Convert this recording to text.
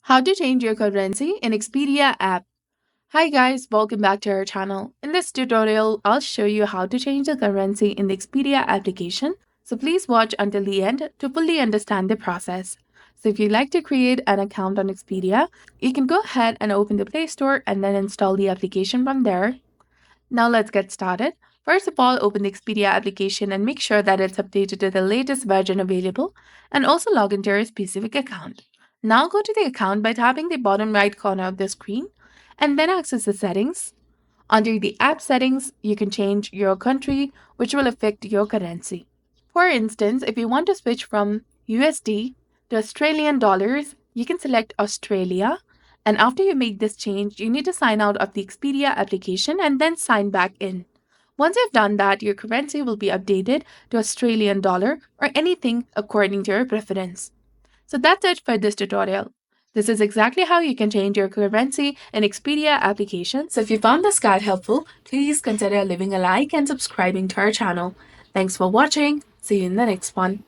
How to change your currency in Expedia app. Hi guys, welcome back to our channel. In this tutorial, I'll show you how to change the currency in the Expedia application. So please watch until the end to fully understand the process. So if you'd like to create an account on Expedia, you can go ahead and open the Play Store and then install the application from there. Now let's get started. First of all, open the Expedia application and make sure that it's updated to the latest version available and also log into your specific account. Now go to the account by tapping the bottom right corner of the screen and then access the settings. Under the app settings, you can change your country, which will affect your currency. For instance, if you want to switch from USD to Australian dollars, you can select Australia. And after you make this change, you need to sign out of the Expedia application and then sign back in. Once you've done that, your currency will be updated to Australian dollar or anything according to your preference. So that's it for this tutorial. This is exactly how you can change your currency in Expedia application. So if you found this guide helpful, please consider leaving a like and subscribing to our channel. Thanks for watching. See you in the next one.